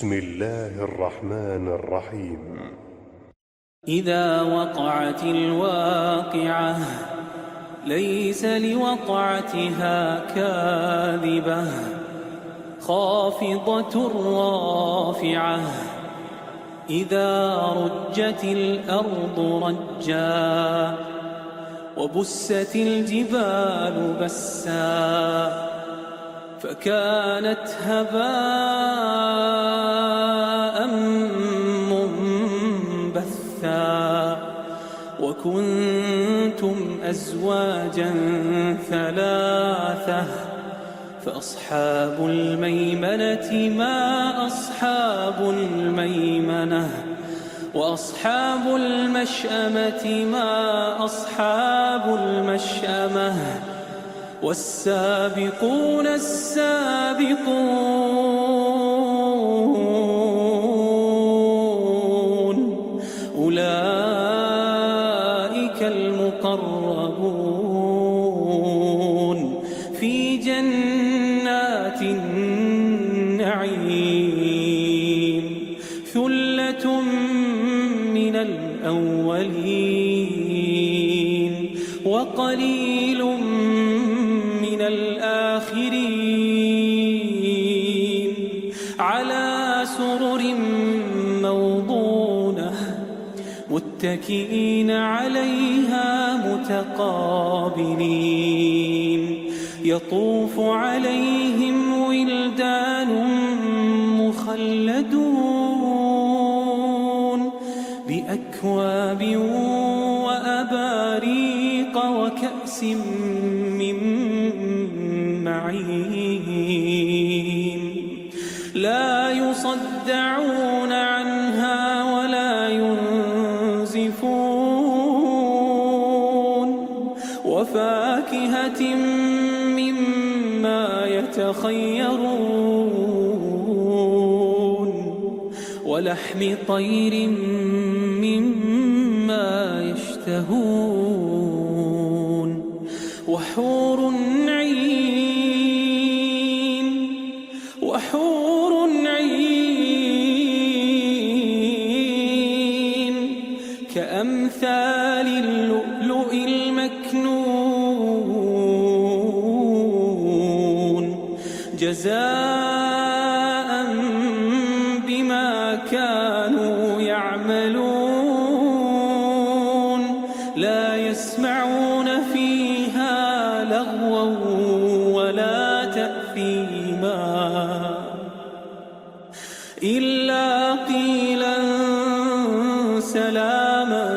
بسم الله الرحمن الرحيم. إذا وقعت الواقعة ليس لوقعتها كاذبة خافضة رافعة إذا رجت الأرض رجا وبست الجبال بسا فكانت هباء منبثا وكنتم أزواجا ثلاثة فأصحاب الميمنة ما أصحاب الميمنة وأصحاب المشأمة ما أصحاب المشأمة والسابقون السابقون أولئك المقربون في جنات النعيم ثلة من الأولين وقليل من الآخرين على سرر موضونة متكئين عليها متقابلين يطوف عليهم ولدان مخلدون بأكواب وأباريق وكأس من معين لا يصدعون عنها ولا ينزفون وفاكهة مما يتخيرون ولحم طير مما يشتهون وحور عين كأمثال اللؤلؤ المكنون جزاء بما كانوا يعملون لا يسمعون فيها لغوا ولا تأثيما إلا قيلا سلاما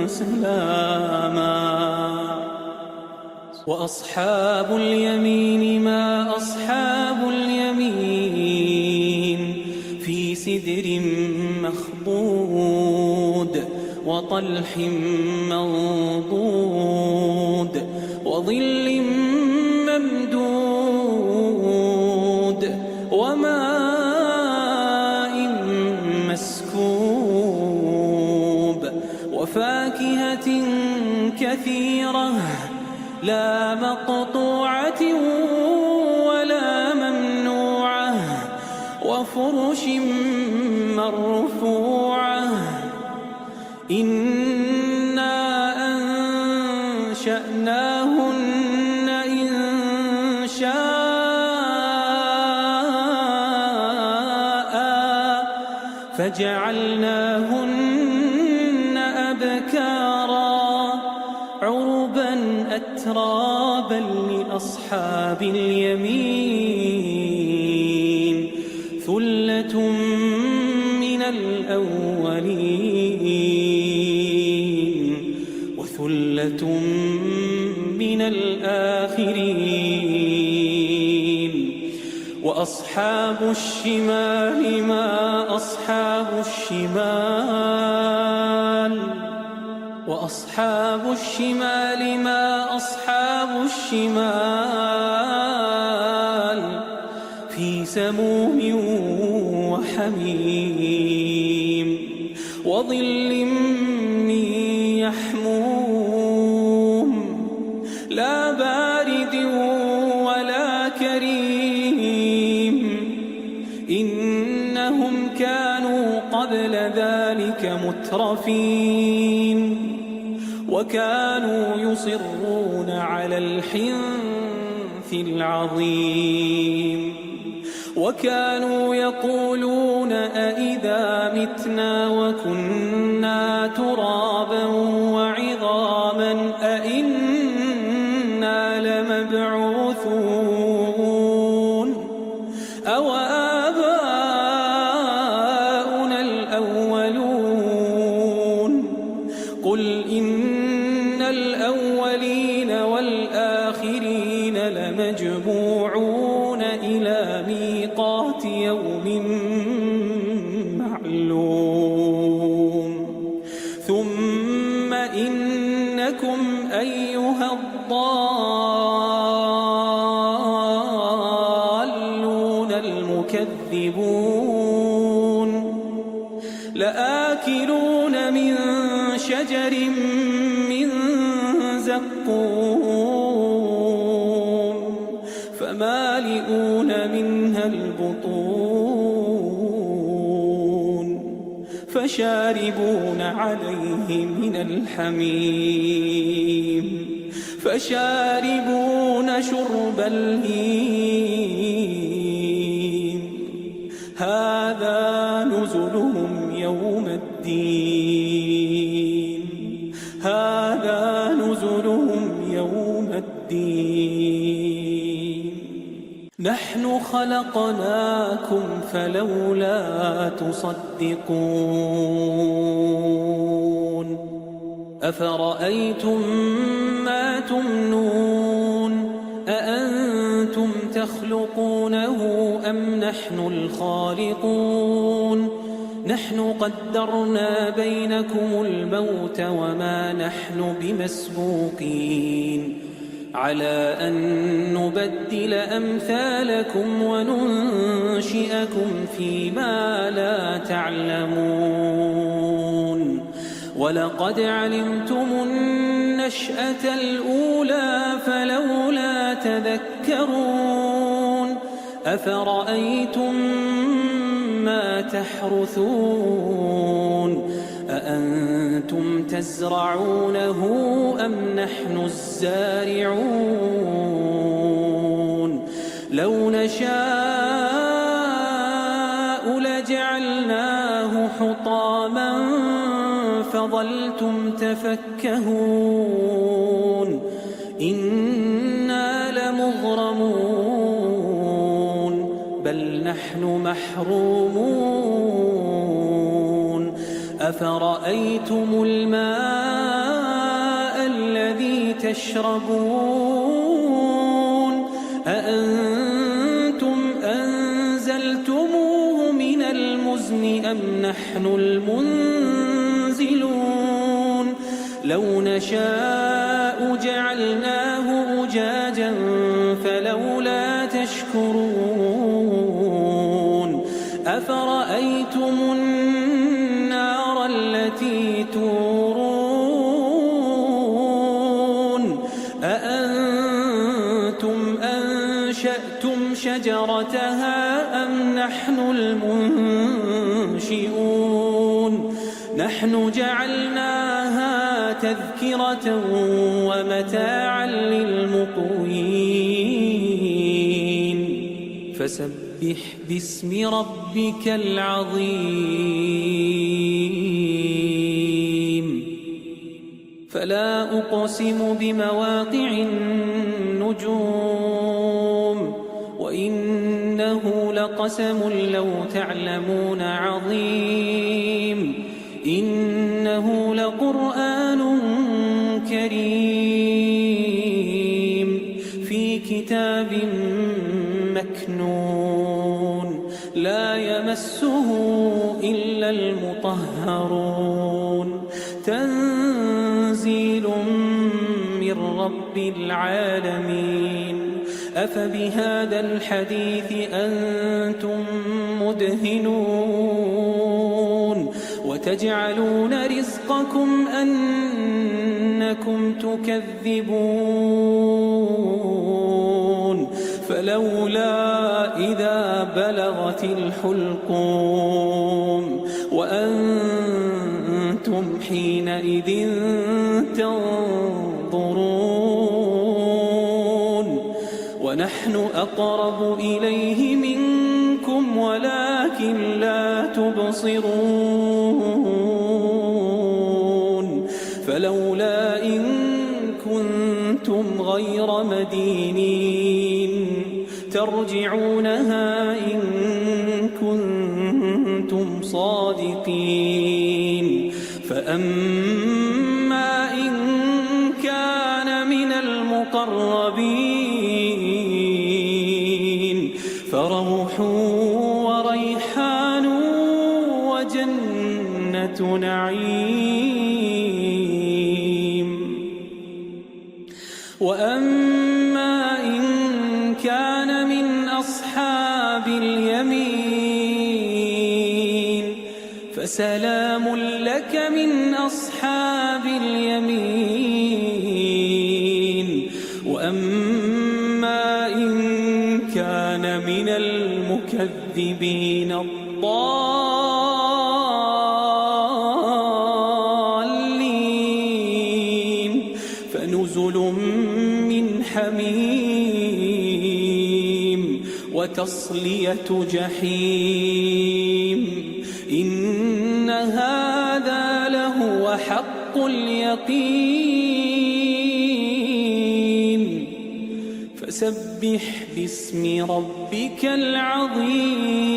سلاما وأصحاب اليمين ما أصحاب اليمين في سدر مخضود وطلح منضود وظل ممدود وماء مسكوب وفاكهة كثيرة لا مقطوعة ولا ممنوعة وفرش مرفوعة إنا أنشأناهن إنشاء فجعلناهن أبكارا عربا أترابا لأصحاب اليمين ثلة من الأولين وثلة من الآخرين وأصحاب الشمال ما أصحاب الشمال وأصحاب الشمال ما أصحاب الشمال في سموم وحميم وظل من يحموم لا بارد ولا كريم إنهم كانوا قبل ذلك مترفين وكانوا يصرون على الحنث العظيم وكانوا يقولون أئذا متنا وكنا ترابا وعظاما أئنا لمبعوثون أو آباؤنا الأولون قل إن الأولين والآخرين لمجموعون إلى ميقات يوم معلوم ثم إنكم أيها الضالون المكذبون لآكلون من شجر من زقوم فمالئون منها البطون فشاربون عليه من الحميم فشاربون شرب الهيم هذا نزلهم يوم الدين هذا نزلهم يوم الدين نحن خلقناكم فلولا تصدقون أفرأيتم ما تمنون أأنتم تخلقونه أم نحن الخالقون نحن قدرنا بينكم الموت وما نحن بمسبوقين على أن نبدل أمثالكم وننشئكم فيما لا تعلمون ولقد علمتم النشأة الأولى فلولا تذكرون أفرأيتم ما تحرثون أأنتم تزرعونه أم نحن الزارعون لو نشاء لجعلناه حطاما فظلتم تفكهون إنا لمغرمون بل نحن محرومون أفرأيتم الماء الذي تشربون أأنتم أنزلتموه من المزن أم نحن المنزلون لو نشاء جعلناه أجاجا فلولا تشكرون أفرأيتم النار التي تورون أأنتم أنشأتم شجرتها أم نحن المنشئون نحن جعلناها تذكرة ومتاعا للمقوين فسبح باسم ربك العظيم فلا أقسم بمواقع النجوم وإنه لقسم لو تعلمون عظيم إنه لقرآن كريم في كتاب مكنون لا يمسه إلا المطهرون تنزيل من رب العالمين أفبهذا الحديث أنتم مدهنون وتجعلون رزقكم أنكم تكذبون فلولا إذا بلغت الحلقوم وأنتم حينئذ تنظرون ونحن أقرب إليه منكم ولكن لا تبصرون فلولا إن كنتم غير مدينين ترجعونها إن كنتم صادقين فأما إن كان من المقربين فروح وريحان وجنة نعيم وأما إن كان من أصحاب اليمين فسلام لك من أصحاب اليمين وأما إن كان من المكذبين الضالين فنزل من حميم وتصلية جحيم إن هذا لهو حق اليقين فسبح باسم ربك العظيم